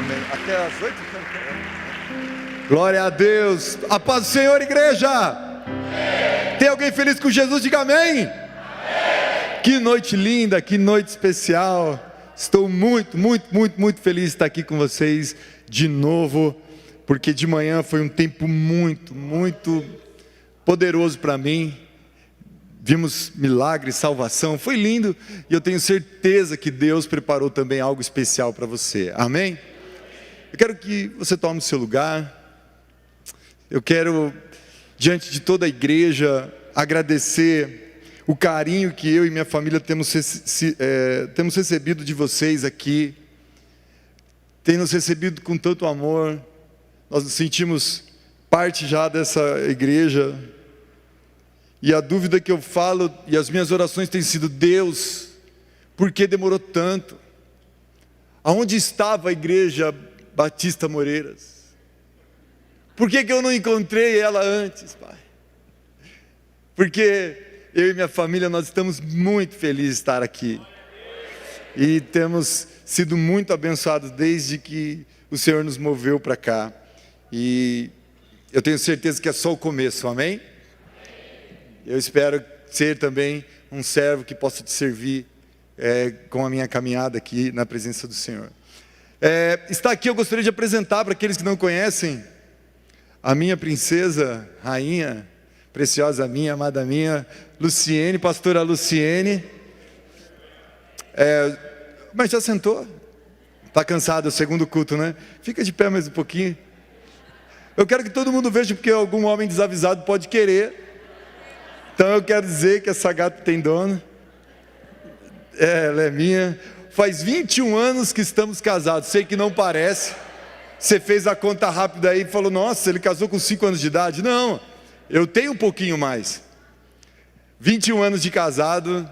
Amém. Até às 8? Glória a Deus. A paz do Senhor, igreja. Amém. Tem alguém feliz com Jesus? Diga amém. Amém. Que noite linda, que noite especial. Estou muito feliz de estar aqui com vocês de novo, porque de manhã foi um tempo muito poderoso para mim. Vimos milagres, salvação, foi lindo, e eu tenho certeza que Deus preparou também algo especial para você, amém? Eu quero que você tome o seu lugar. Eu quero, diante de toda a igreja, agradecer o carinho que eu e minha família temos recebido de vocês aqui. Tem nos recebido com tanto amor. Nós nos sentimos parte já dessa igreja. E a dúvida que eu falo e as minhas orações têm sido: Deus, por que demorou tanto? Aonde estava a igreja Batista Moreiras? Por que eu não encontrei ela antes, Pai? Porque eu e minha família, nós estamos muito felizes de estar aqui. E temos sido muito abençoados desde que o Senhor nos moveu para cá. E eu tenho certeza que é só o começo, amém? Eu espero ser também um servo que possa te servir com a minha caminhada aqui na presença do Senhor. Está aqui, eu gostaria de apresentar para aqueles que não conhecem, a minha princesa, rainha, preciosa minha, amada minha, Luciene, pastora Luciene. Mas já sentou? Está cansado, é o segundo culto, né? Fica de pé mais um pouquinho. Eu quero que todo mundo veja, porque algum homem desavisado pode querer. Então eu quero dizer que essa gata tem dono. Ela é minha. Faz 21 anos que estamos casados. Sei que não parece. Você fez a conta rápida aí e falou: nossa, ele casou com 5 anos de idade. Não, eu tenho um pouquinho mais. 21 anos de casado,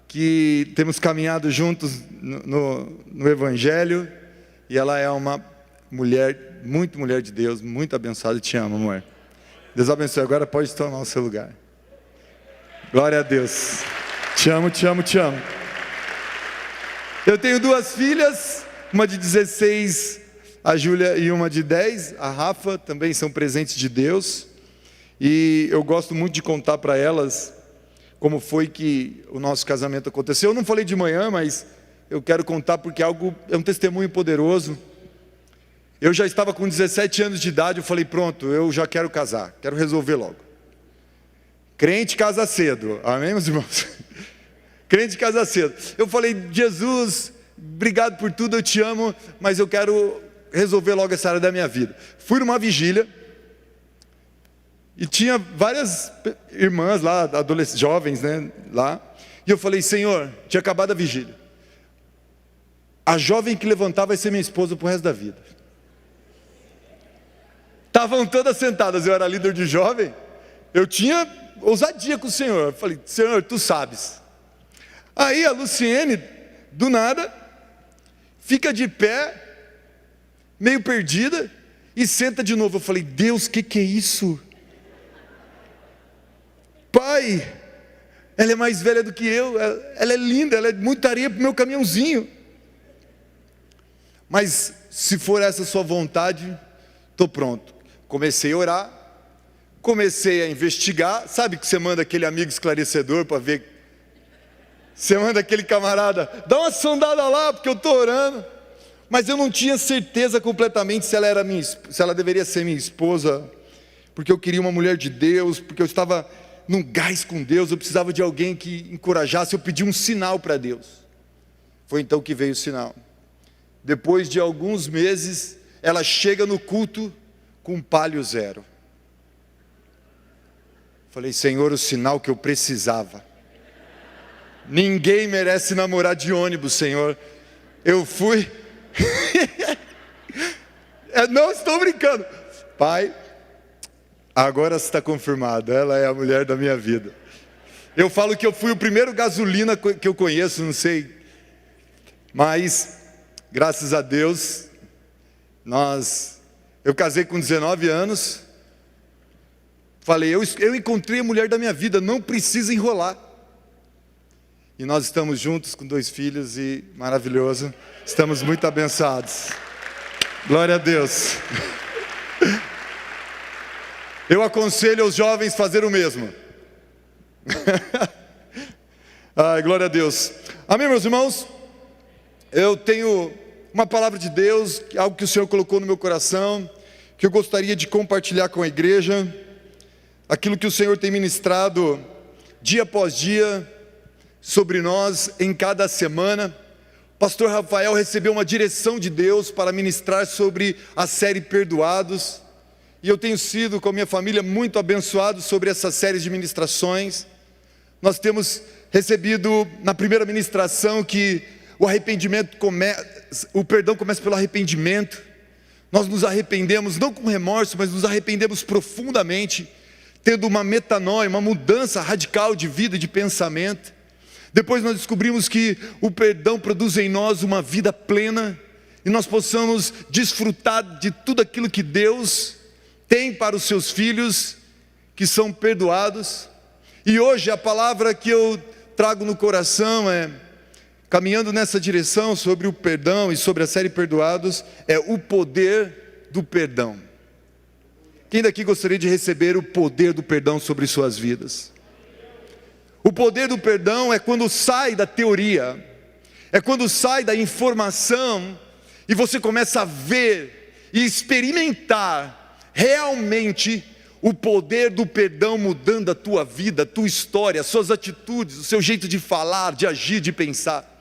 que temos caminhado juntos no Evangelho. E ela é uma mulher, muito mulher de Deus, muito abençoada. Te amo, amor. Deus abençoe. Agora pode tomar o seu lugar. Glória a Deus. Te amo, te amo, te amo. Eu tenho 2 filhas, uma de 16, a Júlia, e uma de 10, a Rafa, também são presentes de Deus. E eu gosto muito de contar para elas como foi que o nosso casamento aconteceu. Eu não falei de manhã, mas eu quero contar porque é um testemunho poderoso. Eu já estava com 17 anos de idade, eu falei: pronto, eu já quero casar, quero resolver logo. Crente casa cedo, amém, meus irmãos? Crente casa cedo. Eu falei: Jesus, obrigado por tudo, eu te amo, mas eu quero resolver logo essa área da minha vida. Fui numa vigília, e tinha várias irmãs lá, adolescentes, jovens, né, lá. E eu falei: Senhor, tinha acabado a vigília. A jovem que levantar vai ser minha esposa pro resto da vida. Estavam todas sentadas, eu era líder de jovem. Eu tinha ousadia com o Senhor. Eu falei: Senhor, tu sabes. Aí a Luciene, do nada, fica de pé, meio perdida, e senta de novo. Eu falei: Deus, que é isso? Pai, ela é mais velha do que eu, ela é linda, ela é muita areia para o meu caminhãozinho. Mas se for essa a sua vontade, estou pronto. Comecei a orar, comecei a investigar. Sabe que você manda aquele amigo esclarecedor para ver? Você manda aquele camarada: dá uma sondada lá, porque eu estou orando. Mas eu não tinha certeza completamente se ela deveria ser minha esposa, porque eu queria uma mulher de Deus, porque eu estava num gás com Deus, eu precisava de alguém que encorajasse. Eu pedi um sinal para Deus. Foi então que veio o sinal. Depois de alguns meses, ela chega no culto com um Palio Zero. Falei: Senhor, o sinal que eu precisava. Ninguém merece namorar de ônibus, Senhor. Eu fui. Não estou brincando. Pai, agora está confirmado, ela é a mulher da minha vida. Eu falo que eu fui o primeiro gasolina que eu conheço, não sei. Mas, graças a Deus, eu casei com 19 anos. Falei: eu encontrei a mulher da minha vida, não precisa enrolar. E nós estamos juntos com 2 filhos e maravilhoso. Estamos muito abençoados. Glória a Deus. Eu aconselho aos jovens a fazer o mesmo. Ai, glória a Deus. Amém, meus irmãos? Eu tenho uma palavra de Deus, algo que o Senhor colocou no meu coração, que eu gostaria de compartilhar com a igreja. Aquilo que o Senhor tem ministrado dia após dia sobre nós em cada semana. O pastor Rafael recebeu uma direção de Deus para ministrar sobre a série Perdoados. E eu tenho sido, com a minha família, muito abençoado sobre essa série de ministrações. Nós temos recebido na primeira ministração que o perdão começa pelo arrependimento. Nós nos arrependemos, não com remorso, mas nos arrependemos profundamente, tendo uma metanoia, uma mudança radical de vida e de pensamento. Depois nós descobrimos que o perdão produz em nós uma vida plena, e nós possamos desfrutar de tudo aquilo que Deus tem para os seus filhos, que são perdoados. E hoje a palavra que eu trago no coração caminhando nessa direção sobre o perdão e sobre a série Perdoados, é o poder do perdão. Quem daqui gostaria de receber o poder do perdão sobre suas vidas? O poder do perdão é quando sai da teoria, é quando sai da informação e você começa a ver e experimentar realmente o poder do perdão mudando a tua vida, a tua história, as suas atitudes, o seu jeito de falar, de agir, de pensar.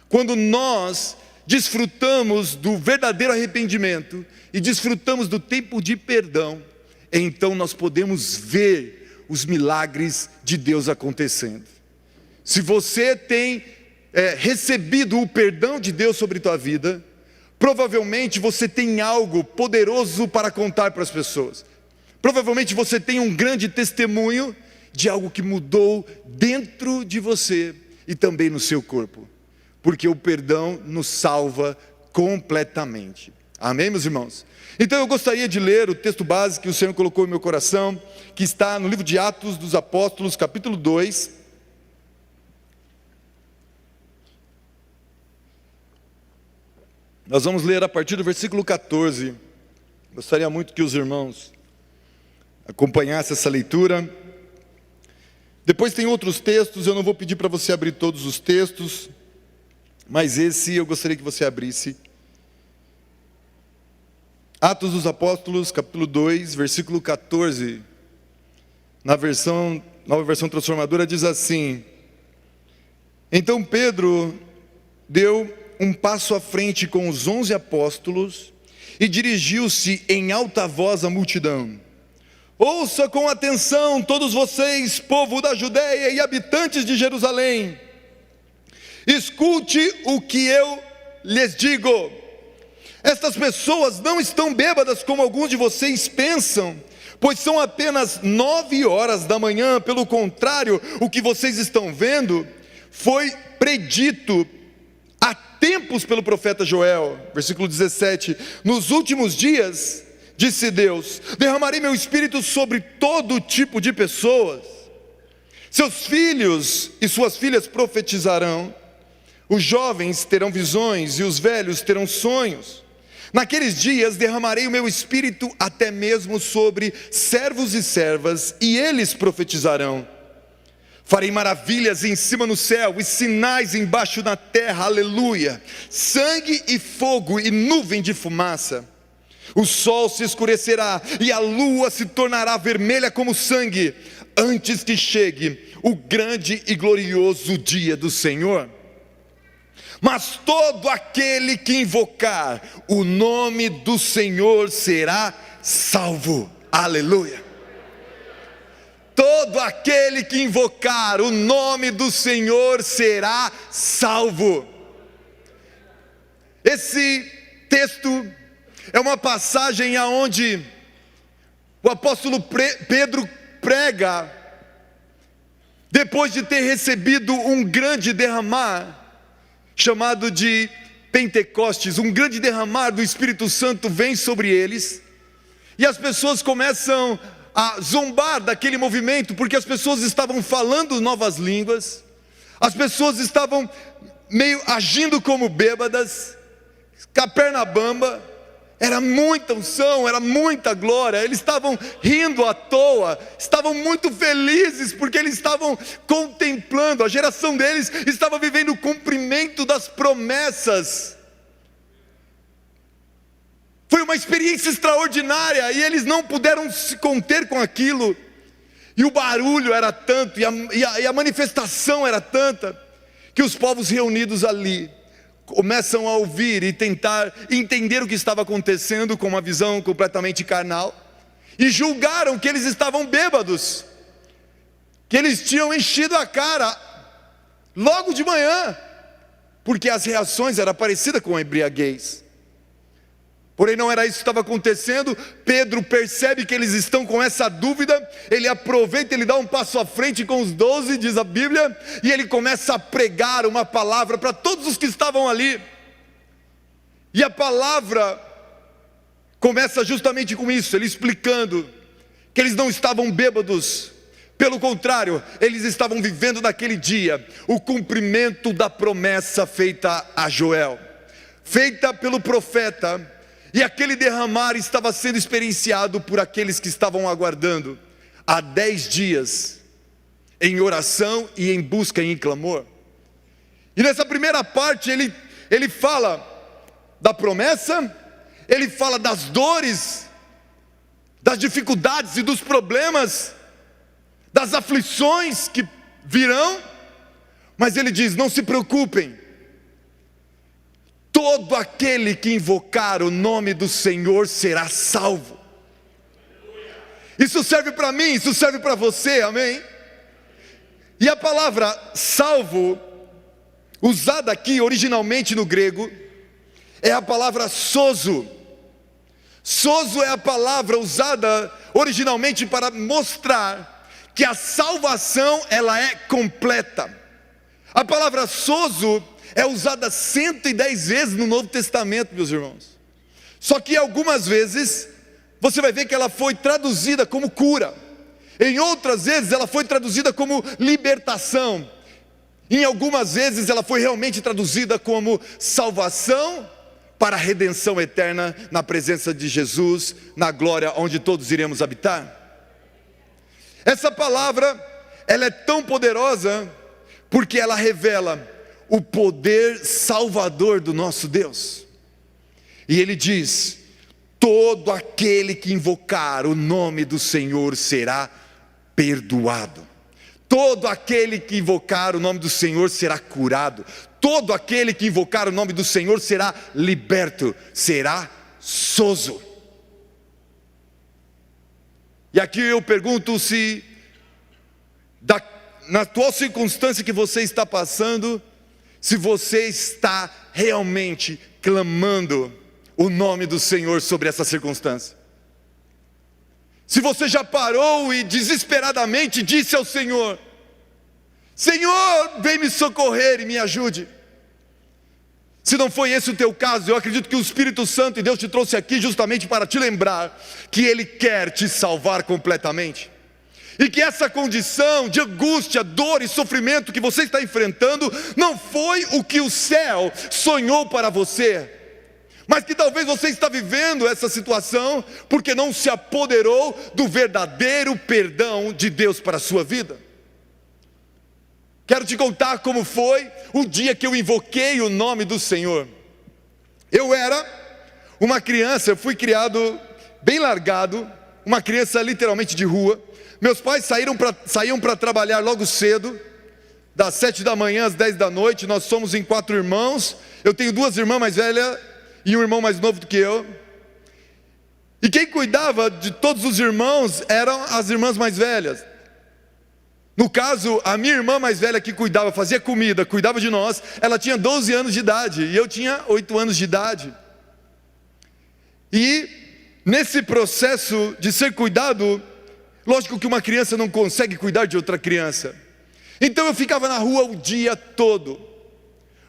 Quando nós desfrutamos do verdadeiro arrependimento e desfrutamos do tempo de perdão, então nós podemos ver os milagres de Deus acontecendo. Se você tem recebido o perdão de Deus sobre a tua vida, provavelmente você tem algo poderoso para contar para as pessoas. Provavelmente você tem um grande testemunho de algo que mudou dentro de você e também no seu corpo, porque o perdão nos salva completamente. Amém, meus irmãos? Então eu gostaria de ler o texto base que o Senhor colocou em meu coração, que está no livro de Atos dos Apóstolos, capítulo 2. Nós vamos ler a partir do versículo 14. Gostaria muito que os irmãos acompanhassem essa leitura. Depois tem outros textos, eu não vou pedir para você abrir todos os textos, mas esse eu gostaria que você abrisse. Atos dos Apóstolos, capítulo 2, versículo 14, nova versão transformadora, diz assim: Então Pedro deu um passo à frente com os 11 apóstolos e dirigiu-se em alta voz à multidão: Ouça com atenção todos vocês, povo da Judeia e habitantes de Jerusalém, escute o que eu lhes digo. Estas pessoas não estão bêbadas como alguns de vocês pensam, pois são apenas 9 horas da manhã. Pelo contrário, o que vocês estão vendo foi predito há tempos pelo profeta Joel. Versículo 17: Nos últimos dias, disse Deus, derramarei meu espírito sobre todo tipo de pessoas. Seus filhos e suas filhas profetizarão, os jovens terão visões e os velhos terão sonhos. Naqueles dias derramarei o meu espírito até mesmo sobre servos e servas, e eles profetizarão. Farei maravilhas em cima no céu e sinais embaixo na terra, aleluia. Sangue e fogo e nuvem de fumaça. O sol se escurecerá e a lua se tornará vermelha como sangue, antes que chegue o grande e glorioso dia do Senhor. Mas todo aquele que invocar o nome do Senhor será salvo, aleluia. Todo aquele que invocar o nome do Senhor será salvo. Esse texto é uma passagem aonde o apóstolo Pedro prega, depois de ter recebido um grande derramar, chamado de Pentecostes. Um grande derramar do Espírito Santo vem sobre eles, e as pessoas começam a zombar daquele movimento, porque as pessoas estavam falando novas línguas, as pessoas estavam meio agindo como bêbadas, caperna bamba, Era muita unção, era muita glória. Eles estavam rindo à toa, estavam muito felizes, porque eles estavam contemplando, a geração deles estava vivendo o cumprimento das promessas. Foi uma experiência extraordinária, e eles não puderam se conter com aquilo. E o barulho era tanto, e a manifestação era tanta, que os povos reunidos ali começam a ouvir e tentar entender o que estava acontecendo com uma visão completamente carnal, e julgaram que eles estavam bêbados, que eles tinham enchido a cara logo de manhã, porque as reações eram parecidas com a embriaguez. Porém não era isso que estava acontecendo. Pedro percebe que eles estão com essa dúvida, ele aproveita, ele dá um passo à frente com os 12, diz a Bíblia, e ele começa a pregar uma palavra para todos os que estavam ali. E a palavra começa justamente com isso, ele explicando que eles não estavam bêbados, pelo contrário, eles estavam vivendo naquele dia o cumprimento da promessa feita a Joel, feita pelo profeta. E aquele derramar estava sendo experienciado por aqueles que estavam aguardando há 10 dias, em oração e em busca e em clamor. E nessa primeira parte ele fala da promessa, ele fala das dores, das dificuldades e dos problemas, das aflições que virão, mas ele diz: não se preocupem, todo aquele que invocar o nome do Senhor será salvo. Isso serve para mim, isso serve para você, amém? E a palavra salvo, usada aqui originalmente no grego, é a palavra sozo. Sozo é a palavra usada originalmente para mostrar que a salvação ela é completa. A palavra sozo é usada 110 vezes no Novo Testamento, meus irmãos. Só que algumas vezes você vai ver que ela foi traduzida como cura. Em outras vezes ela foi traduzida como libertação. Em algumas vezes ela foi realmente traduzida como salvação para a redenção eterna na presença de Jesus, na glória onde todos iremos habitar. Essa palavra, ela é tão poderosa porque ela revela o poder salvador do nosso Deus. E ele diz: todo aquele que invocar o nome do Senhor será perdoado. Todo aquele que invocar o nome do Senhor será curado. Todo aquele que invocar o nome do Senhor será liberto, será sozo. E aqui eu pergunto se na atual circunstância que você está passando, se você está realmente clamando o nome do Senhor sobre essa circunstância. Se você já parou e desesperadamente disse ao Senhor: Senhor, vem me socorrer e me ajude. Se não foi esse o teu caso, eu acredito que o Espírito Santo e Deus te trouxe aqui justamente para te lembrar que Ele quer te salvar completamente. E que essa condição de angústia, dor e sofrimento que você está enfrentando não foi o que o céu sonhou para você, mas que talvez você está vivendo essa situação porque não se apoderou do verdadeiro perdão de Deus para a sua vida. Quero te contar como foi o dia que eu invoquei o nome do Senhor. Eu era uma criança, eu fui criado bem largado, uma criança literalmente de rua. Meus pais saíam para trabalhar logo cedo, das 7 da manhã às 10 da noite. Nós somos em 4 irmãos. Eu tenho 2 irmãs mais velhas e um irmão mais novo do que eu. E quem cuidava de todos os irmãos eram as irmãs mais velhas. No caso, a minha irmã mais velha que cuidava, fazia comida, cuidava de nós, ela tinha 12 anos de idade e eu tinha 8 anos de idade. E nesse processo de ser cuidado, lógico que uma criança não consegue cuidar de outra criança. Então eu ficava na rua o dia todo.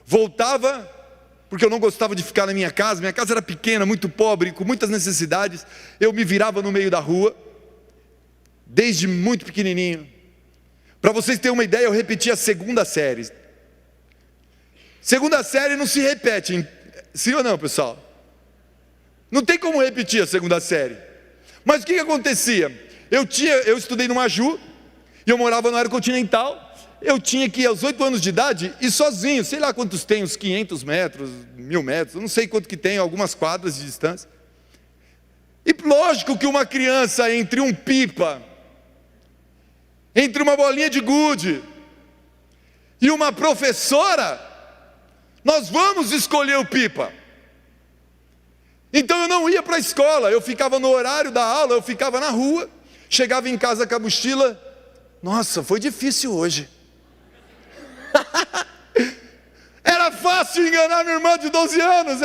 Voltava, porque eu não gostava de ficar na minha casa era pequena, muito pobre, com muitas necessidades. Eu me virava no meio da rua, desde muito pequenininho. Para vocês terem uma ideia, eu repeti a 2ª série. 2ª série não se repete, sim ou não, pessoal? Não tem como repetir a segunda série. Mas o que acontecia? Eu estudei no Maju, e eu morava na área continental. Eu tinha que ir aos 8 anos de idade e sozinho, sei lá quantos tem, uns 500 metros, 1000 metros, eu não sei quanto que tem, algumas quadras de distância. E lógico que uma criança entre um pipa, entre uma bolinha de gude e uma professora, nós vamos escolher o pipa. Então eu não ia para a escola, eu ficava no horário da aula, eu ficava na rua, chegava em casa com a mochila. Nossa, foi difícil hoje. Era fácil enganar minha irmã de 12 anos,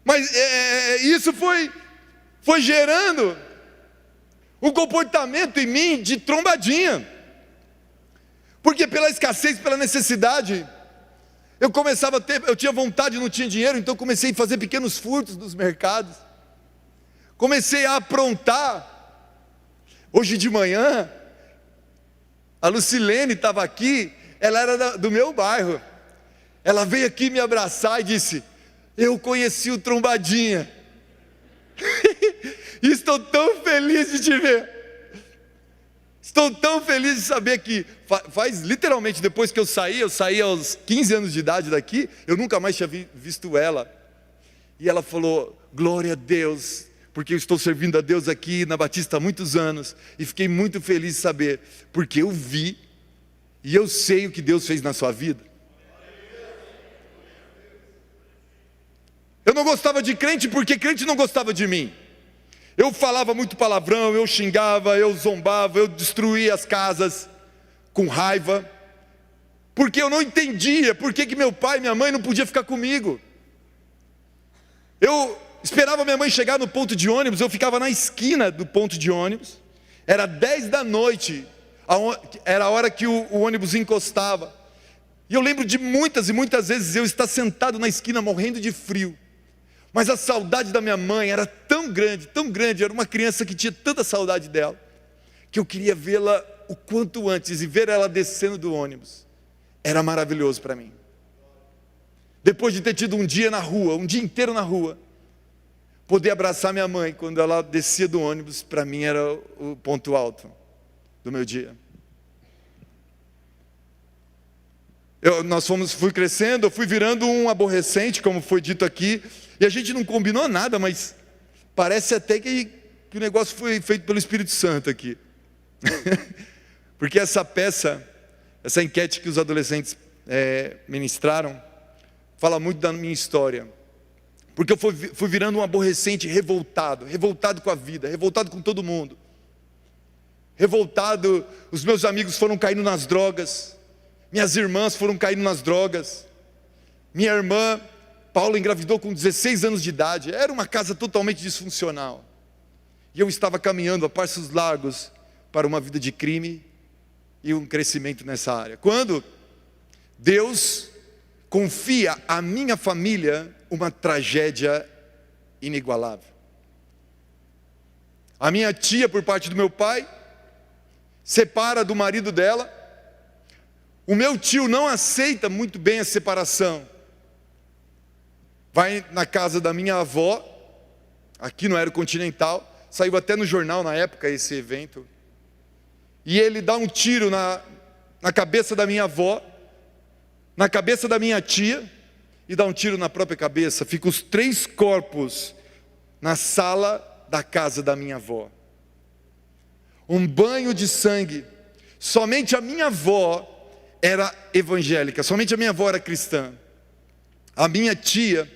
mas isso foi gerando um comportamento em mim de trombadinha, porque pela escassez, pela necessidade, eu tinha vontade, não tinha dinheiro, então comecei a fazer pequenos furtos nos mercados, comecei a aprontar. Hoje de manhã, a Lucilene estava aqui, ela era do meu bairro, ela veio aqui me abraçar e disse: eu conheci o Trombadinha, e estou tão feliz de te ver, estou tão feliz de saber que, faz literalmente, depois que eu saí aos 15 anos de idade daqui, eu nunca mais tinha visto ela, e ela falou: glória a Deus, porque eu estou servindo a Deus aqui na Batista há muitos anos, e fiquei muito feliz de saber, porque eu vi, e eu sei o que Deus fez na sua vida. Eu não gostava de crente, porque crente não gostava de mim. Eu falava muito palavrão, eu xingava, eu zombava, eu destruía as casas com raiva, porque eu não entendia, por que meu pai e minha mãe não podiam ficar comigo. Eu esperava minha mãe chegar no ponto de ônibus, eu ficava na esquina do ponto de ônibus, era 10 da noite, era a hora que o ônibus encostava, e eu lembro de muitas e muitas vezes eu estar sentado na esquina morrendo de frio, mas a saudade da minha mãe era tão grande, era uma criança que tinha tanta saudade dela, que eu queria vê-la o quanto antes, e ver ela descendo do ônibus, era maravilhoso para mim. Depois de ter tido um dia inteiro na rua, poder abraçar minha mãe quando ela descia do ônibus, para mim era o ponto alto do meu dia. Fui crescendo, eu fui virando um aborrecente, como foi dito aqui, e a gente não combinou nada, mas parece até que o negócio foi feito pelo Espírito Santo aqui. Porque essa enquete que os adolescentes ministraram, fala muito da minha história. Porque eu fui virando um aborrecente revoltado com a vida, revoltado com todo mundo. Revoltado, os meus amigos foram caindo nas drogas, minhas irmãs foram caindo nas drogas. Minha irmã, Paula, engravidou com 16 anos de idade, era uma casa totalmente disfuncional. E eu estava caminhando a passos largos para uma vida de crime e um crescimento nessa área. Quando Deus confia à minha família uma tragédia inigualável. A minha tia, por parte do meu pai, separa do marido dela. O meu tio não aceita muito bem a separação. Vai na casa da minha avó, aqui no Aerocontinental, saiu até no jornal na época esse evento, e ele dá um tiro na cabeça da minha avó, na cabeça da minha tia, e dá um tiro na própria cabeça. Ficam os 3 corpos na sala da casa da minha avó. Um banho de sangue. Somente a minha avó era evangélica, somente a minha avó era cristã. A minha tia,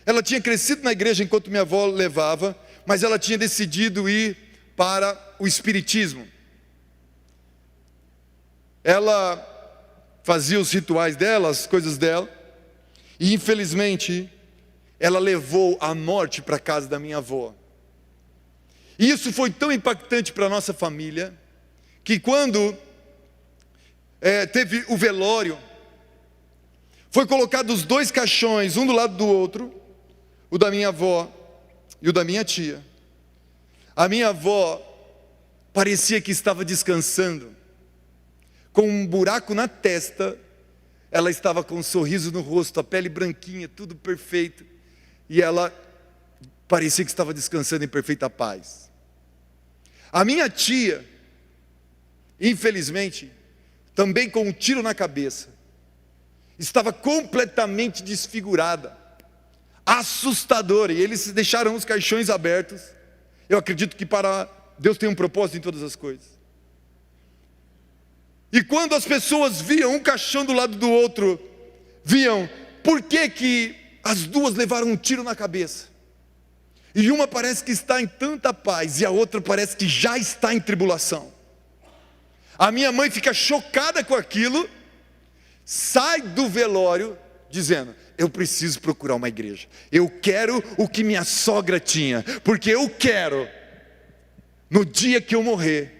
ela tinha crescido na igreja enquanto minha avó levava, mas ela tinha decidido ir para o espiritismo. Ela fazia os rituais dela, as coisas dela, e infelizmente ela levou a morte para a casa da minha avó. E isso foi tão impactante para a nossa família, que quando teve o velório, foi colocado os 2 caixões, um do lado do outro, o da minha avó e o da minha tia. A minha avó parecia que estava descansando, com um buraco na testa, ela estava com um sorriso no rosto, a pele branquinha, tudo perfeito, e ela parecia que estava descansando em perfeita paz. A minha tia, infelizmente, também com um tiro na cabeça, estava completamente desfigurada, assustadora, e eles deixaram os caixões abertos. Eu acredito que para Deus tem um propósito em todas as coisas. E quando as pessoas viam um caixão do lado do outro, viam por que as duas levaram um tiro na cabeça. E uma parece que está em tanta paz, e a outra parece que já está em tribulação. A minha mãe fica chocada com aquilo, sai do velório dizendo: eu preciso procurar uma igreja. Eu quero o que minha sogra tinha, porque eu quero, no dia que eu morrer,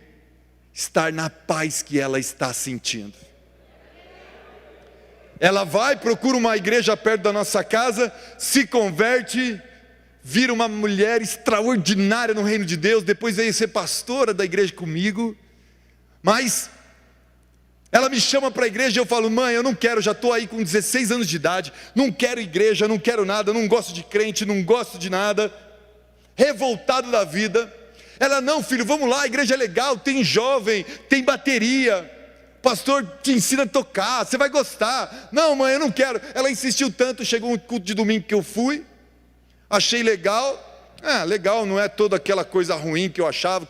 estar na paz que ela está sentindo. Ela vai, procura uma igreja perto da nossa casa, se converte, vira uma mulher extraordinária no reino de Deus, depois veio ser pastora da igreja comigo. Mas ela me chama para a igreja e eu falo: mãe, eu não quero, já estou aí com 16 anos de idade, não quero igreja, não quero nada, não gosto de crente, não gosto de nada, revoltado da vida. Ela: não, filho, vamos lá, a igreja é legal, tem jovem, tem bateria, o pastor te ensina a tocar, você vai gostar. Não, mãe, eu não quero. Ela insistiu tanto, chegou um culto de domingo que eu fui, achei legal. Legal, não é toda aquela coisa ruim que eu achava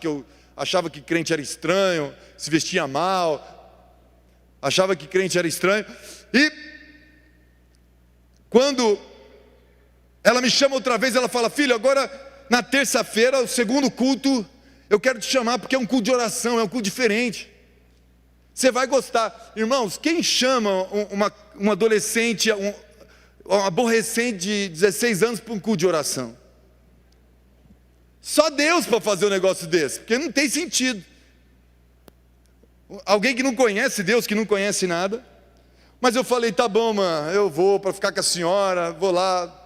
que crente era estranho, se vestia mal, achava que crente era estranho. E quando ela me chama outra vez, ela fala: filho, agora na terça-feira, o segundo culto, eu quero te chamar porque é um culto de oração, é um culto diferente, você vai gostar. Irmãos, quem chama um adolescente, um aborrecente de 16 anos para um culto de oração? Só Deus para fazer um negócio desse, porque não tem sentido. Alguém que não conhece Deus, que não conhece nada. Mas eu falei: tá bom, mãe, eu vou para ficar com a senhora, vou lá.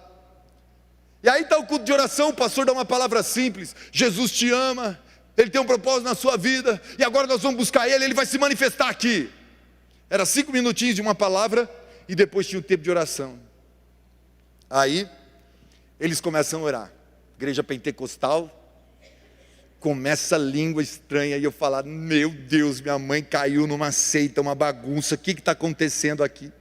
E aí está o culto de oração, o pastor dá uma palavra simples: Jesus te ama, Ele tem um propósito na sua vida, e agora nós vamos buscar Ele, Ele vai se manifestar aqui. Era 5 minutinhos de uma palavra, e depois tinha um tempo de oração. Aí eles começam a orar, igreja pentecostal, começa a língua estranha, e eu falar: meu Deus, minha mãe caiu numa seita, uma bagunça, o que está acontecendo aqui?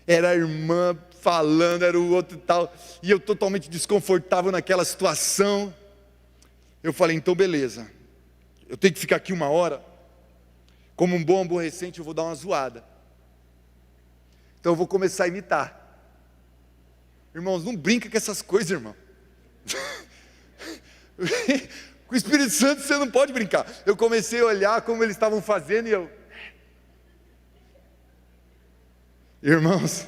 Era a irmã falando, era o outro e tal, e eu totalmente desconfortável naquela situação. Eu falei: então beleza, eu tenho que ficar aqui 1 hora, como um bom aborrecente eu vou dar uma zoada, então eu vou começar a imitar. Irmãos, não brinca com essas coisas, irmão. Com o Espírito Santo você não pode brincar. Eu comecei a olhar como eles estavam fazendo, e eu... Irmãos,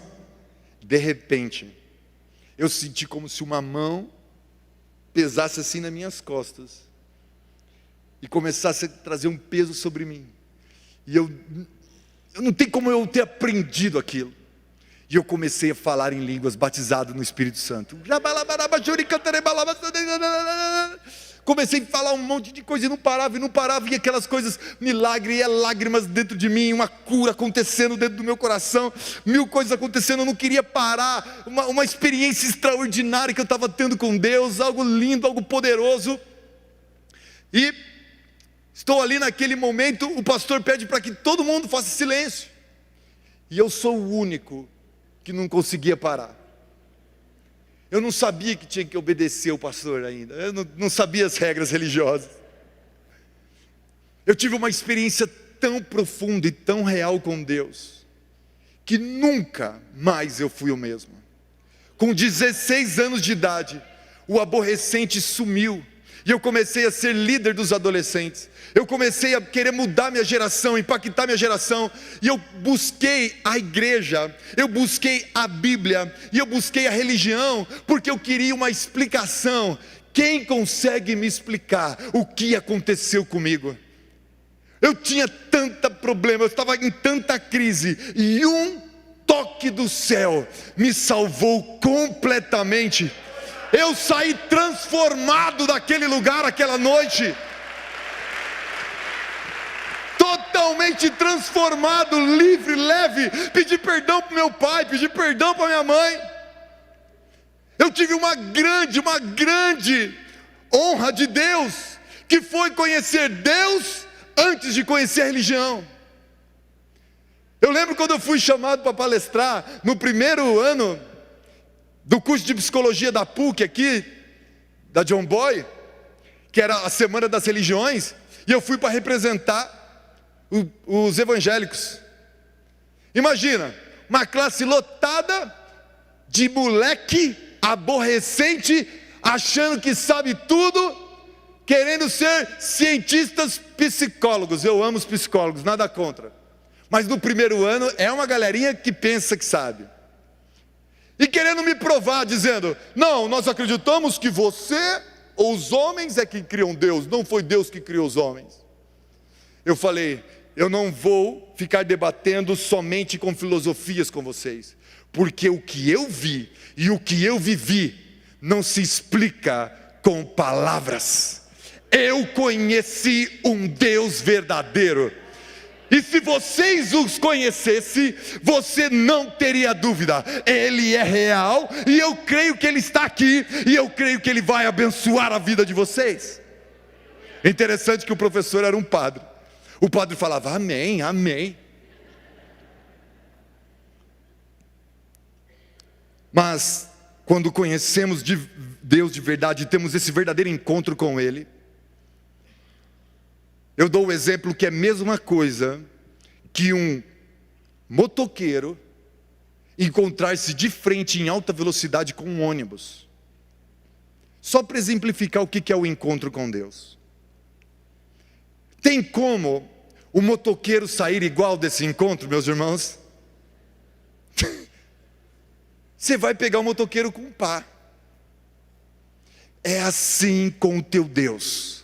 de repente, eu senti como se uma mão pesasse assim nas minhas costas, e começasse a trazer um peso sobre mim, e eu não tem como eu ter aprendido aquilo. E eu comecei a falar em línguas, batizado no Espírito Santo. Comecei a falar um monte de coisa, e não parava, e aquelas coisas, milagre, e lágrimas dentro de mim, uma cura acontecendo dentro do meu coração, 1000 coisas acontecendo, eu não queria parar, uma experiência extraordinária que eu estava tendo com Deus, algo lindo, algo poderoso. E estou ali naquele momento, o pastor pede para que todo mundo faça silêncio, e eu sou o único que não conseguia parar. Eu não sabia que tinha que obedecer o pastor ainda, eu não sabia as regras religiosas. Eu tive uma experiência tão profunda e tão real com Deus, que nunca mais eu fui o mesmo. Com 16 anos de idade, o aborrecente sumiu, e eu comecei a ser líder dos adolescentes. Eu comecei a querer mudar minha geração, impactar minha geração, e eu busquei a igreja, eu busquei a Bíblia, e eu busquei a religião, porque eu queria uma explicação. Quem consegue me explicar o que aconteceu comigo? Eu tinha tanto problema, eu estava em tanta crise, e um toque do céu me salvou completamente. Eu saí transformado daquele lugar, aquela noite, totalmente transformado, livre, leve. Pedi perdão para meu pai, pedi perdão para minha mãe. Eu tive uma grande honra de Deus, que foi conhecer Deus antes de conhecer a religião. Eu lembro quando eu fui chamado para palestrar no primeiro ano do curso de psicologia da PUC aqui, da John Boy, que era a Semana das Religiões, e eu fui para representar os evangélicos. Imagina, uma classe lotada de moleque aborrecente, achando que sabe tudo, querendo ser cientistas psicólogos. Eu amo os psicólogos, nada contra. Mas no primeiro ano é uma galerinha que pensa que sabe. E querendo me provar, dizendo: não, nós acreditamos que você ou os homens é que criam Deus, não foi Deus que criou os homens. Eu falei: eu não vou ficar debatendo somente com filosofias com vocês, porque o que eu vi e o que eu vivi não se explica com palavras. Eu conheci um Deus verdadeiro, e se vocês os conhecessem, você não teria dúvida, Ele é real, e eu creio que Ele está aqui, e eu creio que Ele vai abençoar a vida de vocês. Interessante que o professor era um padre. O padre falava: amém, amém. Mas quando conhecemos de Deus de verdade, temos esse verdadeiro encontro com Ele, eu dou o exemplo que é a mesma coisa que um motoqueiro encontrar-se de frente em alta velocidade com um ônibus. Só para exemplificar o que é o encontro com Deus. Tem como o motoqueiro sair igual desse encontro, meus irmãos? Você vai pegar o motoqueiro com pá. É assim com o teu Deus.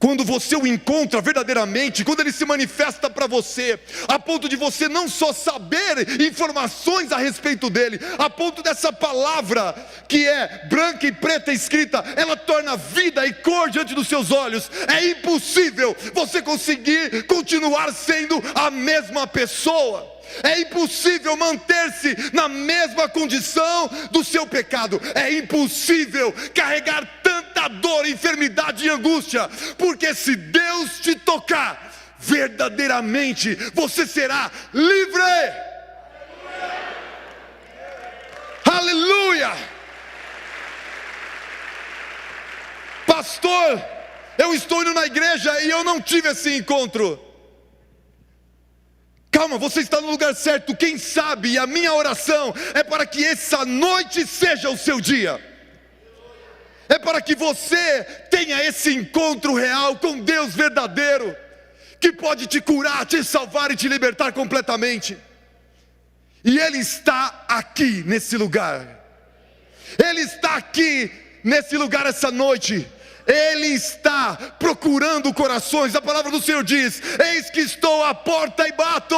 Quando você o encontra verdadeiramente, quando Ele se manifesta para você, a ponto de você não só saber informações a respeito dEle, a ponto dessa palavra que é branca e preta escrita, ela torna vida e cor diante dos seus olhos. É impossível você conseguir continuar sendo a mesma pessoa. É impossível manter-se na mesma condição do seu pecado. É impossível carregar tanta dor, enfermidade e angústia, porque se Deus te tocar, verdadeiramente você será livre. Aleluia! Pastor, eu estou indo na igreja e eu não tive esse encontro. Calma, você está no lugar certo. Quem sabe, a minha oração é para que essa noite seja o seu dia. É para que você tenha esse encontro real com Deus verdadeiro, que pode te curar, te salvar e te libertar completamente. E Ele está aqui nesse lugar. Ele está aqui nesse lugar essa noite. Ele está procurando corações. A palavra do Senhor diz: eis que estou à porta e bato.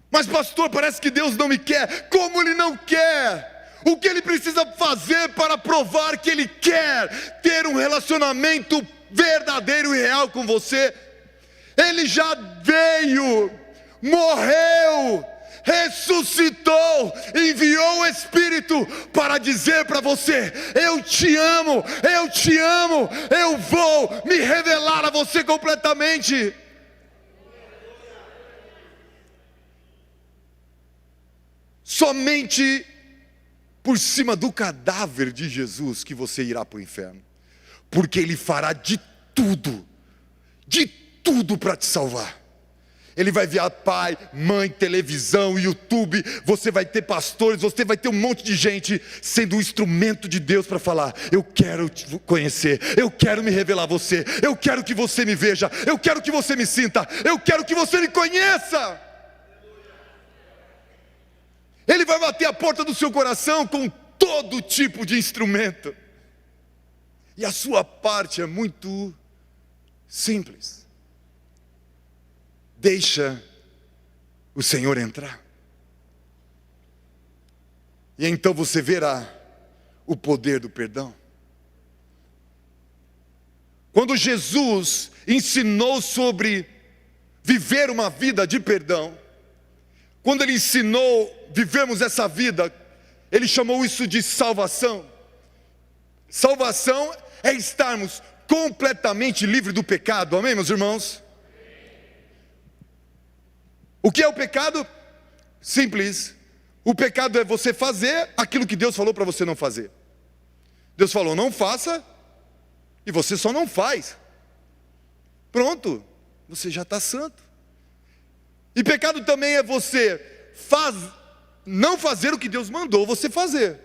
Mas pastor, parece que Deus não me quer. Como Ele não quer? O que Ele precisa fazer para provar que Ele quer ter um relacionamento verdadeiro e real com você? Ele já veio, morreu, ressuscitou, enviou o Espírito para dizer para você: eu te amo, eu te amo, eu vou me revelar a você completamente. Somente por cima do cadáver de Jesus que você irá para o inferno, porque Ele fará de tudo para te salvar. Ele vai enviar pai, mãe, televisão, YouTube. Você vai ter pastores, você vai ter um monte de gente sendo um instrumento de Deus para falar: eu quero te conhecer, eu quero me revelar a você, eu quero que você me veja, eu quero que você me sinta, eu quero que você me conheça. Ele vai bater a porta do seu coração com todo tipo de instrumento. E a sua parte é muito simples. Deixa o Senhor entrar, e então você verá o poder do perdão. Quando Jesus ensinou sobre viver uma vida de perdão, quando Ele ensinou vivemos essa vida, Ele chamou isso de salvação. Salvação é estarmos completamente livres do pecado, amém, meus irmãos? O que é o pecado? Simples. O pecado é você fazer aquilo que Deus falou para você não fazer. Deus falou, não faça, e você só não faz. Pronto, você já está santo. E pecado também é você não fazer o que Deus mandou você fazer.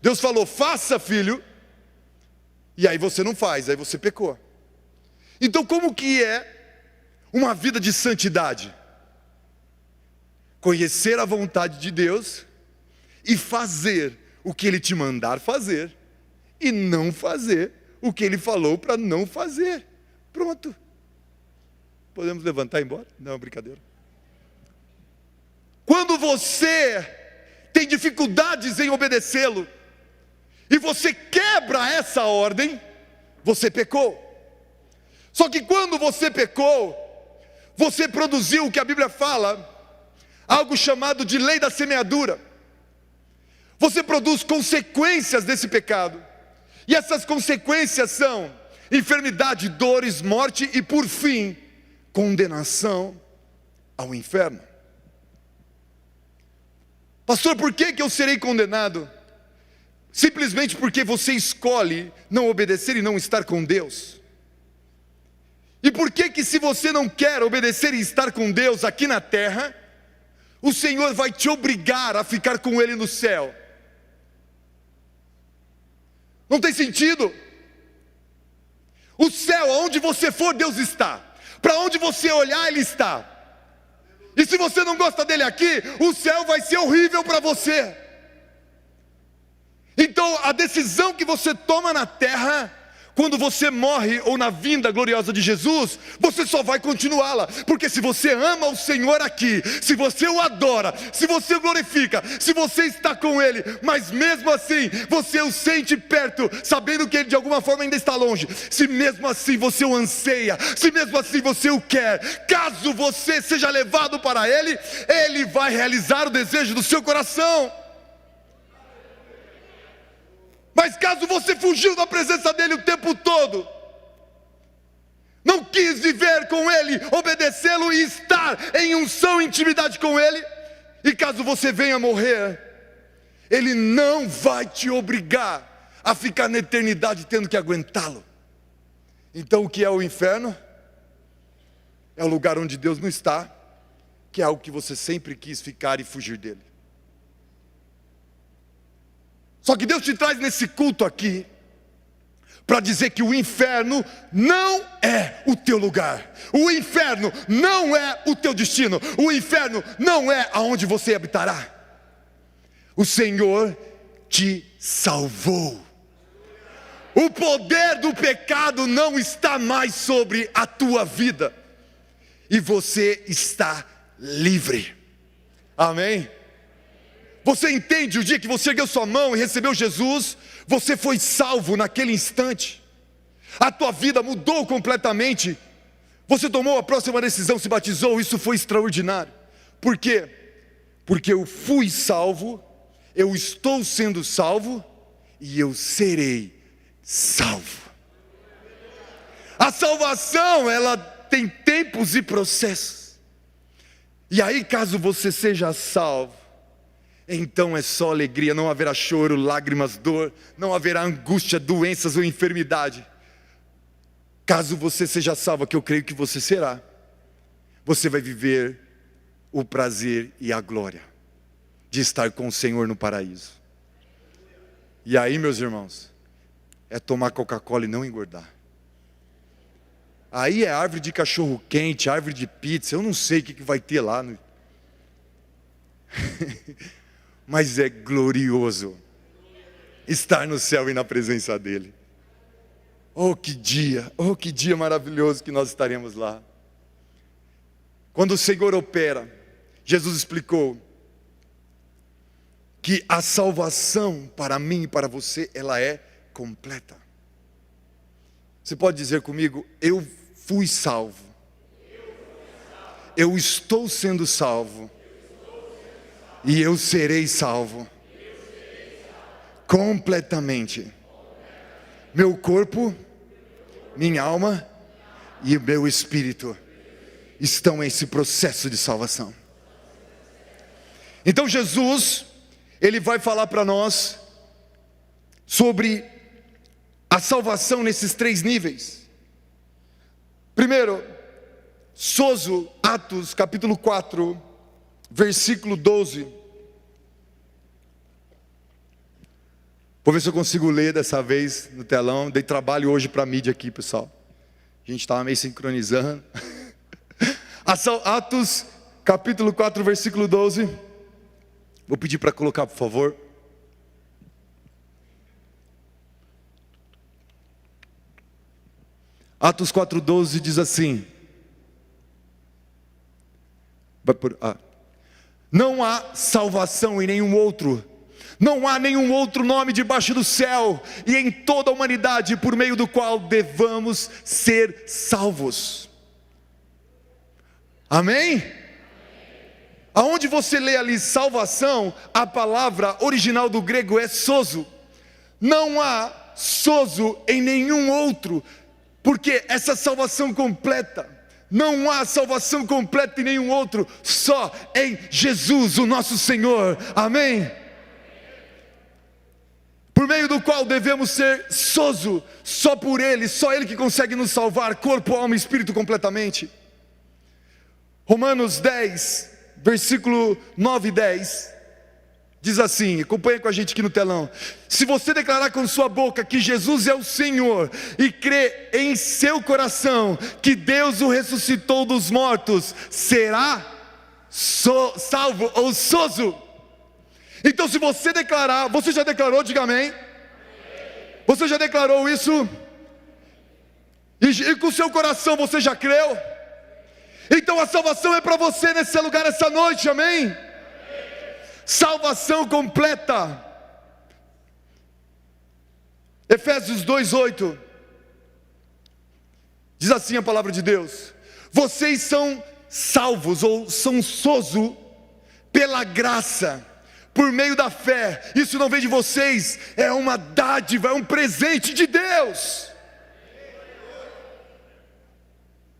Deus falou, faça, filho, e aí você não faz, aí você pecou. Então como que é uma vida de santidade? Conhecer a vontade de Deus e fazer o que Ele te mandar fazer, e não fazer o que Ele falou para não fazer. Pronto. Podemos levantar e ir embora? Não, brincadeira. Quando você tem dificuldades em obedecê-lo, e você quebra essa ordem, você pecou. Só que quando você pecou, você produziu o que a Bíblia fala, algo chamado de lei da semeadura. Você produz consequências desse pecado, e essas consequências são enfermidade, dores, morte e por fim, condenação ao inferno. Pastor, por que eu serei condenado? Simplesmente porque você escolhe não obedecer e não estar com Deus. E por que se você não quer obedecer e estar com Deus aqui na terra, o Senhor vai te obrigar a ficar com Ele no céu? Não tem sentido. O céu, aonde você for, Deus está. Para onde você olhar, Ele está. E se você não gosta dele aqui, o céu vai ser horrível para você. Então a decisão que você toma na terra, quando você morre ou na vinda gloriosa de Jesus, você só vai continuá-la. Porque se você ama o Senhor aqui, se você o adora, se você o glorifica, se você está com Ele, mas mesmo assim você o sente perto, sabendo que Ele de alguma forma ainda está longe, se mesmo assim você o anseia, se mesmo assim você o quer, caso você seja levado para Ele, Ele vai realizar o desejo do seu coração. Mas caso você fugiu da presença dEle o tempo todo, não quis viver com Ele, obedecê-lo e estar em unção e intimidade com Ele, e caso você venha morrer, Ele não vai te obrigar a ficar na eternidade tendo que aguentá-lo. Então o que é o inferno? É o lugar onde Deus não está, que é algo que você sempre quis ficar e fugir dele. Só que Deus te traz nesse culto aqui para dizer que o inferno não é o teu lugar. O inferno não é o teu destino. O inferno não é aonde você habitará. O Senhor te salvou. O poder do pecado não está mais sobre a tua vida. E você está livre. Amém? Você entende o dia que você ergueu sua mão e recebeu Jesus, você foi salvo naquele instante. A tua vida mudou completamente. Você tomou a próxima decisão, se batizou, isso foi extraordinário. Por quê? Porque eu fui salvo, eu estou sendo salvo e eu serei salvo. A salvação, ela tem tempos e processos. E aí, caso você seja salvo, então é só alegria, não haverá choro, lágrimas, dor, não haverá angústia, doenças ou enfermidade. Caso você seja salvo, que eu creio que você será, você vai viver o prazer e a glória de estar com o Senhor no paraíso. E aí, meus irmãos, é tomar Coca-Cola e não engordar. Aí é árvore de cachorro quente, árvore de pizza, eu não sei o que vai ter lá. Mas é glorioso estar no céu e na presença dEle. Oh que dia maravilhoso que nós estaremos lá. Quando o Senhor opera, Jesus explicou que a salvação para mim e para você, ela é completa. Você pode dizer comigo, eu fui salvo. Eu estou sendo salvo. e eu serei salvo. Completamente. Meu corpo, minha alma e o meu espírito estão nesse processo de salvação. Então Jesus, Ele vai falar para nós sobre a salvação nesses 3 níveis. Primeiro, sozo, Atos capítulo 4, versículo 12. Vou ver se eu consigo ler dessa vez no telão. Dei trabalho hoje para a mídia aqui, pessoal. A gente estava meio sincronizando. Atos capítulo 4, versículo 12. Vou pedir para colocar, por favor. Atos 4,12 diz assim: não há salvação em nenhum outro, não há nenhum outro nome debaixo do céu e em toda a humanidade por meio do qual devamos ser salvos. Amém? Aonde você lê ali salvação, a palavra original do grego é sozo. Não há sozo em nenhum outro, porque essa salvação completa, não há salvação completa em nenhum outro, só em Jesus, o nosso Senhor. Amém? Por meio do qual devemos ser sozo, só por Ele, só Ele que consegue nos salvar, corpo, alma e espírito completamente. Romanos 10, versículo 9 e 10, diz assim, acompanha com a gente aqui no telão: se você declarar com sua boca que Jesus é o Senhor, e crer em seu coração que Deus o ressuscitou dos mortos, será salvo ou sozo. Então se você declarar, você já declarou, diga amém. Você já declarou isso? E com seu coração você já creu? Então a salvação é para você nesse lugar essa noite, amém? Salvação completa. Efésios 2:8 diz assim a palavra de Deus: vocês são salvos, ou são sozo, pela graça, por meio da fé. Isso não vem de vocês, é uma dádiva, é um presente de Deus.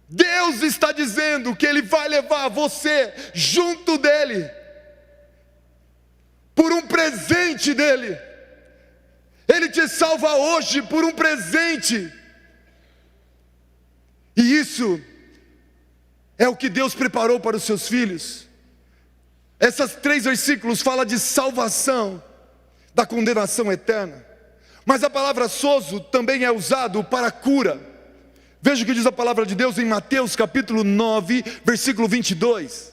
Deus está dizendo que Ele vai levar você junto dEle, por um presente dEle. Ele te salva hoje por um presente. E isso é o que Deus preparou para os seus filhos. Esses 3 versículos falam de salvação da condenação eterna. Mas a palavra sozo também é usado para cura. Veja o que diz a palavra de Deus em Mateus capítulo 9, versículo 22.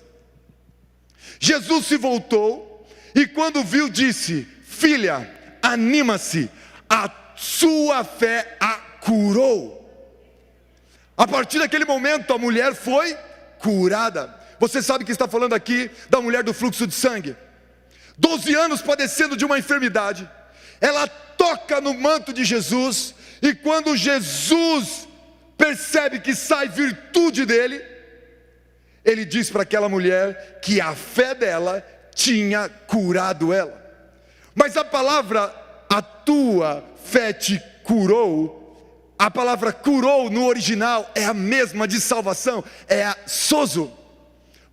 Jesus se voltou e quando viu disse: filha, anima-se, a sua fé a curou. A partir daquele momento a mulher foi curada. Você sabe que está falando aqui da mulher do fluxo de sangue, 12 anos padecendo de uma enfermidade. Ela toca no manto de Jesus, e quando Jesus percebe que sai virtude dele, ele diz para aquela mulher que a fé dela tinha curado ela. Mas a palavra a tua fé te curou, a palavra curou no original é a mesma de salvação, é a sozo.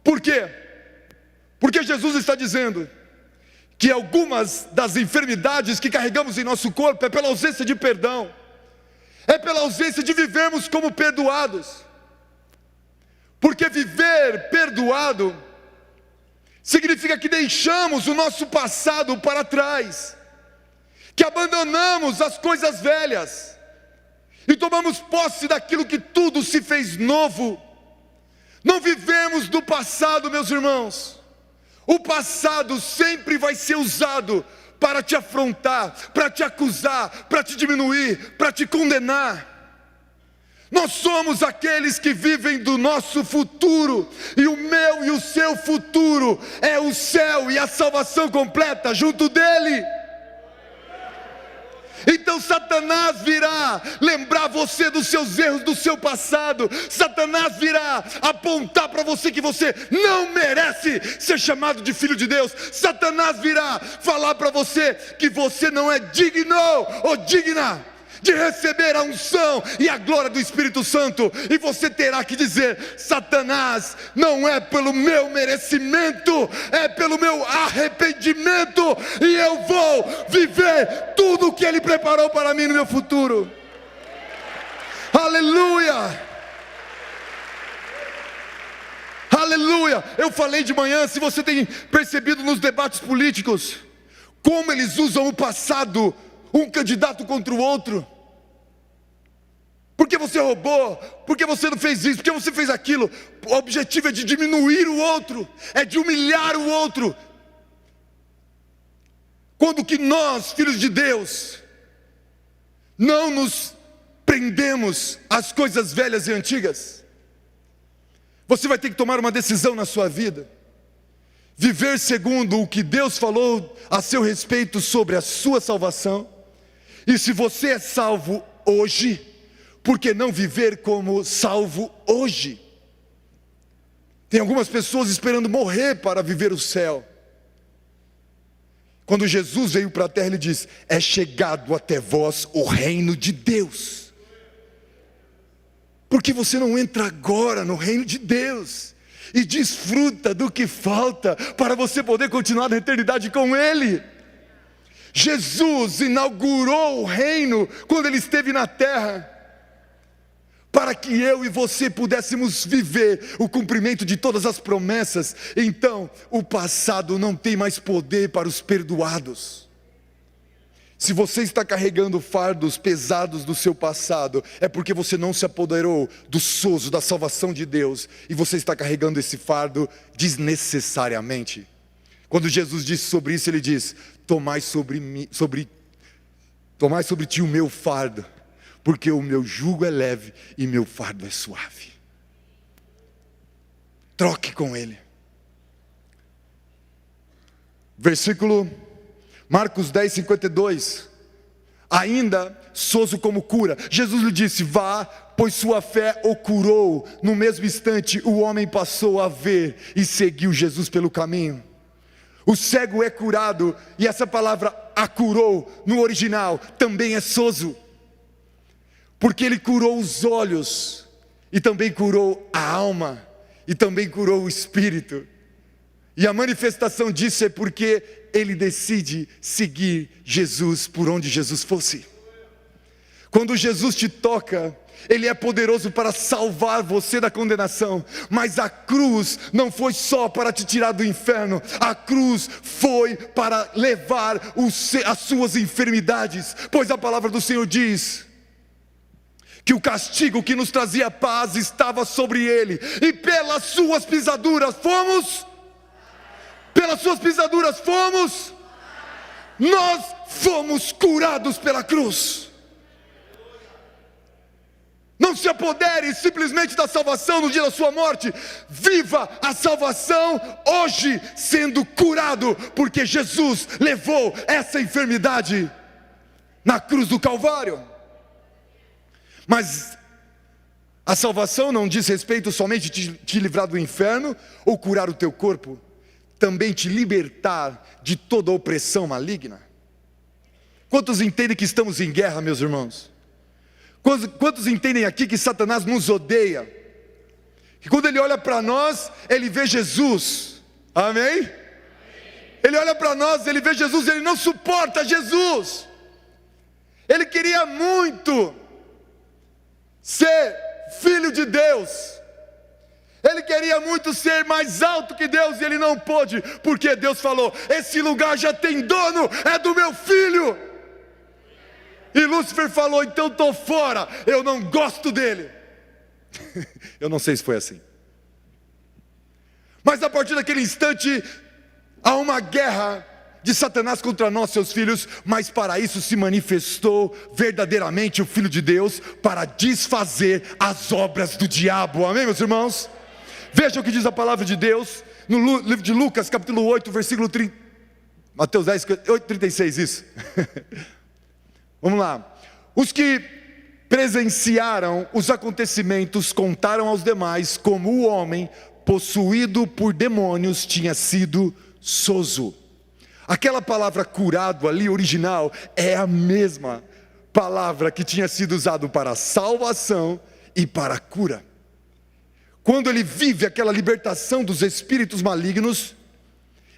Por quê? Porque Jesus está dizendo que algumas das enfermidades que carregamos em nosso corpo é pela ausência de perdão, é pela ausência de vivermos como perdoados. Porque viver perdoado significa que deixamos o nosso passado para trás, que abandonamos as coisas velhas e tomamos posse daquilo que tudo se fez novo. Não vivemos do passado, meus irmãos. O passado sempre vai ser usado para te afrontar, para te acusar, para te diminuir, para te condenar. Nós somos aqueles que vivem do nosso futuro, e o meu e o seu futuro é o céu e a salvação completa junto dele. Então Satanás virá lembrar você dos seus erros, do seu passado. Satanás virá apontar para você que você não merece ser chamado de filho de Deus. Satanás virá falar para você que você não é digno ou digna de receber a unção e a glória do Espírito Santo. E você terá que dizer: Satanás, não é pelo meu merecimento, é pelo meu arrependimento, e eu vou viver tudo o que Ele preparou para mim no meu futuro. Aleluia! Aleluia! Eu falei de manhã, se você tem percebido nos debates políticos, como eles usam o passado, um candidato contra o outro. Porque você roubou, porque você não fez isso, porque você fez aquilo. O objetivo é de diminuir o outro, é de humilhar o outro. Quando que nós, filhos de Deus, não nos prendemos às coisas velhas e antigas. Você vai ter que tomar uma decisão na sua vida. Viver segundo o que Deus falou a seu respeito sobre a sua salvação. E se você é salvo hoje, por que não viver como salvo hoje? Tem algumas pessoas esperando morrer para viver o céu. Quando Jesus veio para a terra, Ele diz: é chegado até vós o reino de Deus. Por que você não entra agora no reino de Deus e desfruta do que falta para você poder continuar na eternidade com Ele? Jesus inaugurou o reino quando Ele esteve na terra, para que eu e você pudéssemos viver o cumprimento de todas as promessas. Então, o passado não tem mais poder para os perdoados. Se você está carregando fardos pesados do seu passado, é porque você não se apoderou do sozo da salvação de Deus, e você está carregando esse fardo desnecessariamente. Quando Jesus disse sobre isso, Ele diz: tomai sobre ti o meu fardo, porque o meu jugo é leve e meu fardo é suave. Troque com Ele. Versículo Marcos 10, 52. Ainda sozo como cura, Jesus lhe disse: vá, pois sua fé o curou. No mesmo instante o homem passou a ver e seguiu Jesus pelo caminho. O cego é curado, e essa palavra a curou no original também é sozo, porque Ele curou os olhos, e também curou a alma, e também curou o espírito. E a manifestação disso é porque ele decide seguir Jesus por onde Jesus fosse. Quando Jesus te toca, Ele é poderoso para salvar você da condenação. Mas a cruz não foi só para te tirar do inferno. A cruz foi para levar as suas enfermidades. Pois a palavra do Senhor diz que o castigo que nos trazia paz estava sobre Ele, e pelas suas pisaduras fomos. Nós fomos curados pela cruz. Não se apodere simplesmente da salvação no dia da sua morte. Viva a salvação hoje, sendo curado, porque Jesus levou essa enfermidade na cruz do Calvário. Mas a salvação não diz respeito somente de te livrar do inferno ou curar o teu corpo, também te libertar de toda a opressão maligna. Quantos entendem que estamos em guerra, meus irmãos? Quantos entendem aqui que Satanás nos odeia? Que quando ele olha para nós, ele vê Jesus. Amém? Ele olha para nós, ele vê Jesus, ele não suporta Jesus. Ele queria muito ser filho de Deus. Ele queria muito ser mais alto que Deus, e ele não pôde, porque Deus falou: esse lugar já tem dono, é do meu filho. E Lúcifer falou: então estou fora, eu não gosto dele. Eu não sei se foi assim. Mas a partir daquele instante, há uma guerra de Satanás contra nós, seus filhos. Mas para isso se manifestou verdadeiramente o Filho de Deus, para desfazer as obras do diabo. Amém, meus irmãos? Veja o que diz a palavra de Deus no livro de Lucas, capítulo 8, versículo 30. Mateus 10, 8, 36, isso. Vamos lá. Os que presenciaram os acontecimentos contaram aos demais como o homem possuído por demônios tinha sido sozo. Aquela palavra curado ali, original, é a mesma palavra que tinha sido usada para salvação e para cura. Quando ele vive aquela libertação dos espíritos malignos,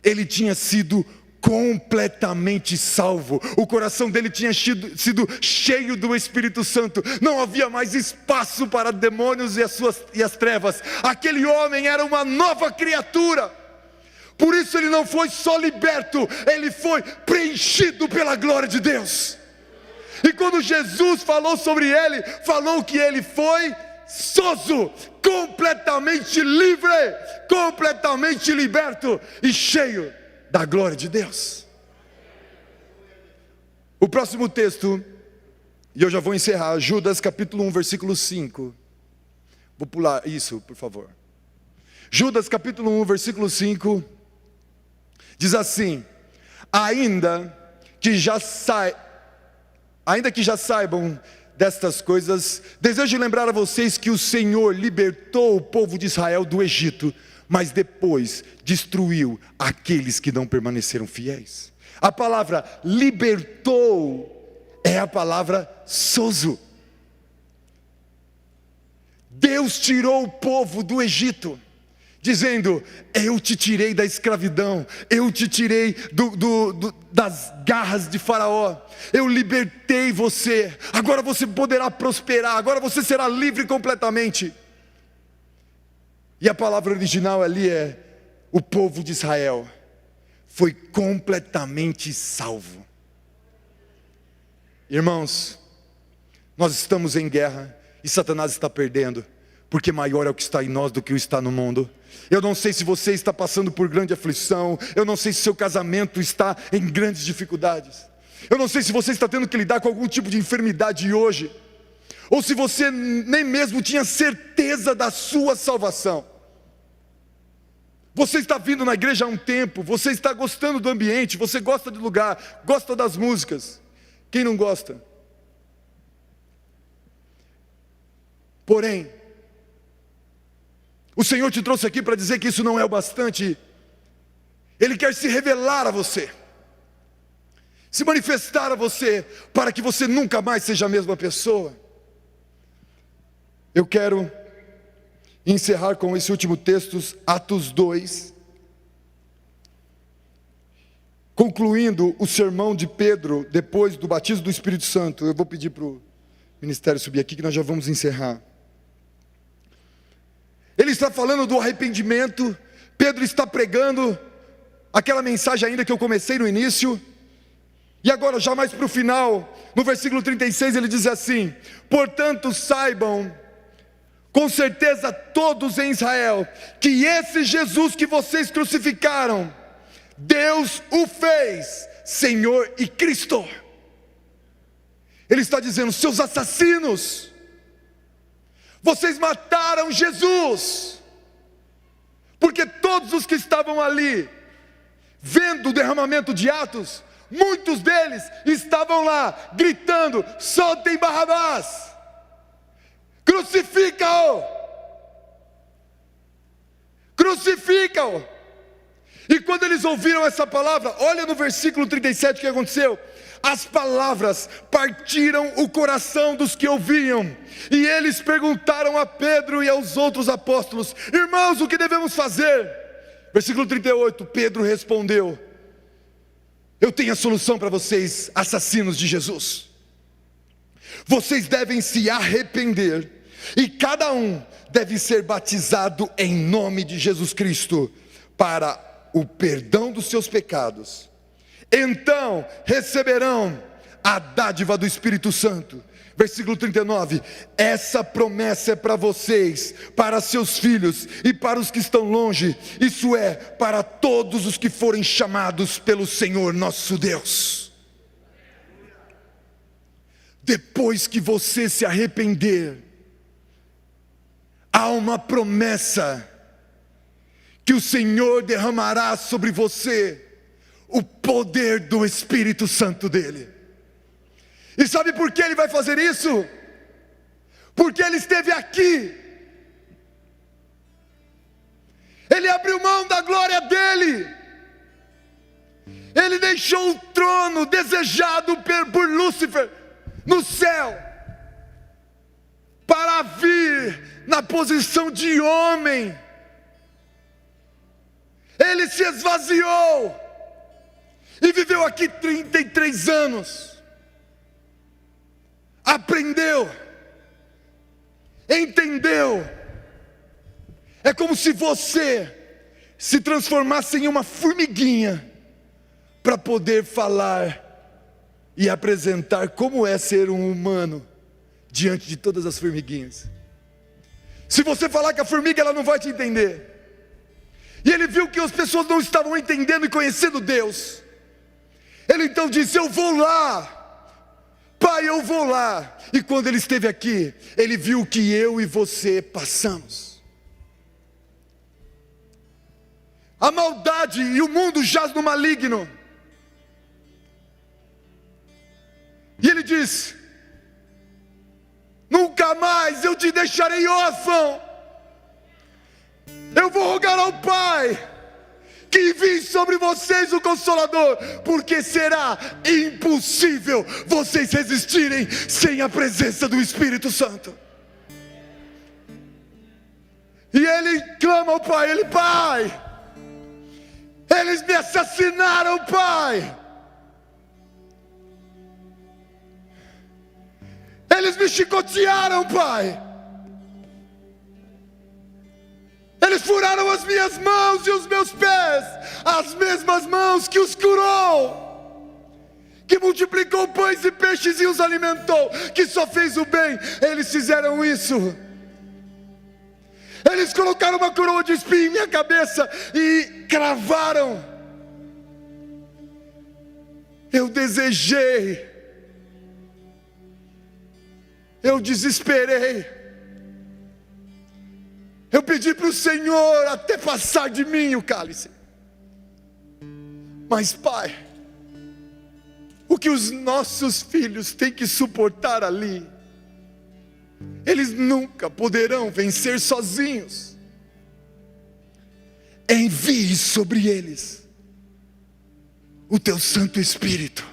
ele tinha sido completamente salvo. O coração dele tinha sido cheio do Espírito Santo. Não havia mais espaço para demônios e as trevas. Aquele homem era uma nova criatura. Por isso ele não foi só liberto, ele foi preenchido pela glória de Deus. E quando Jesus falou sobre ele, falou que ele foi sozo, completamente livre, completamente liberto e cheio da glória de Deus. O próximo texto, e eu já vou encerrar, Judas capítulo 1, versículo 5. Vou pular isso, por favor. Judas capítulo 1, versículo 5, diz assim: ainda que já saibam destas coisas, desejo lembrar a vocês que o Senhor libertou o povo de Israel do Egito, mas depois destruiu aqueles que não permaneceram fiéis. A palavra libertou é a palavra sozo. Deus tirou o povo do Egito, dizendo: eu te tirei da escravidão, eu te tirei das garras de Faraó, eu libertei você, agora você poderá prosperar, agora você será livre completamente. E a palavra original ali é: o povo de Israel foi completamente salvo. Irmãos, nós estamos em guerra e Satanás está perdendo, porque maior é o que está em nós do que o está no mundo. Eu não sei se você está passando por grande aflição, eu não sei se seu casamento está em grandes dificuldades, eu não sei se você está tendo que lidar com algum tipo de enfermidade hoje, ou se você nem mesmo tinha certeza da sua salvação. Você está vindo na igreja há um tempo, você está gostando do ambiente, você gosta do lugar, gosta das músicas. Quem não gosta? Porém, o Senhor te trouxe aqui para dizer que isso não é o bastante. Ele quer se revelar a você, se manifestar a você, para que você nunca mais seja a mesma pessoa. Eu quero encerrar com esse último texto, Atos 2, concluindo o sermão de Pedro, depois do batismo do Espírito Santo. Eu vou pedir para o ministério subir aqui, que nós já vamos encerrar. Ele está falando do arrependimento, Pedro está pregando aquela mensagem ainda que eu comecei no início, e agora já mais para o final, no versículo 36 ele diz assim: portanto saibam com certeza todos em Israel, que esse Jesus que vocês crucificaram, Deus o fez Senhor e Cristo. Ele está dizendo: seus assassinos, vocês mataram Jesus, porque todos os que estavam ali, vendo o derramamento de Atos, muitos deles estavam lá, gritando: soltem Barrabás, crucifica-o, crucifica-o. E quando eles ouviram essa palavra, olha no versículo 37 o que aconteceu. As palavras partiram o coração dos que ouviam, e eles perguntaram a Pedro e aos outros apóstolos: irmãos, o que devemos fazer? Versículo 38, Pedro respondeu: eu tenho a solução para vocês, assassinos de Jesus. Vocês devem se arrepender, e cada um deve ser batizado em nome de Jesus Cristo, para o perdão dos seus pecados. Então receberão a dádiva do Espírito Santo. Versículo 39, essa promessa é para vocês, para seus filhos e para os que estão longe, isso é, para todos os que forem chamados pelo Senhor nosso Deus. Depois que você se arrepender, há uma promessa, que o Senhor derramará sobre você o poder do Espírito Santo dele. E sabe por que ele vai fazer isso? Porque ele esteve aqui. Ele abriu mão da glória dele. Ele deixou o trono desejado por Lúcifer no céu, para vir na posição de homem. Ele se esvaziou e viveu aqui 33 anos. Aprendeu, entendeu. É como se você se transformasse em uma formiguinha para poder falar e apresentar como é ser um humano diante de todas as formiguinhas. Se você falar que a formiga, ela não vai te entender. E ele viu que as pessoas não estavam entendendo e conhecendo Deus. Ele então disse: eu vou lá, Pai, eu vou lá. E quando ele esteve aqui, ele viu o que eu e você passamos. A maldade e o mundo jaz no maligno. E ele diz: nunca mais eu te deixarei órfão. Eu vou rogar ao Pai que envie sobre vocês o Consolador, porque será impossível vocês resistirem sem a presença do Espírito Santo. E ele clama ao Pai, ele: Pai, eles me assassinaram, Pai. Eles me chicotearam, Pai. Eles furaram as minhas mãos e os meus pés, as mesmas mãos que os curou, que multiplicou pães e peixes e os alimentou, que só fez o bem. Eles fizeram isso. Eles colocaram uma coroa de espinho em minha cabeça e cravaram. Eu desejei, eu desesperei, eu pedi para o Senhor até passar de mim o cálice. Mas, Pai, o que os nossos filhos têm que suportar ali, eles nunca poderão vencer sozinhos. Envie sobre eles o teu Santo Espírito.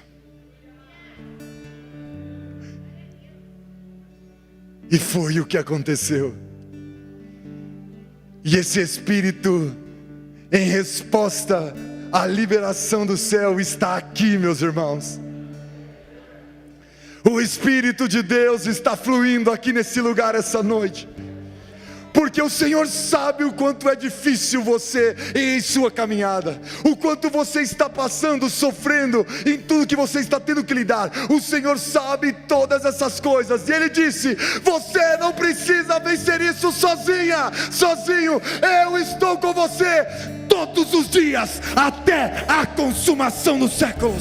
E foi o que aconteceu. E esse Espírito, em resposta à liberação do céu, está aqui, meus irmãos. O Espírito de Deus está fluindo aqui nesse lugar essa noite, porque o Senhor sabe o quanto é difícil você em sua caminhada, o quanto você está passando, sofrendo em tudo que você está tendo que lidar. O Senhor sabe todas essas coisas, e Ele disse: você não precisa vencer isso sozinha, sozinho. Eu estou com você todos os dias, até a consumação dos séculos.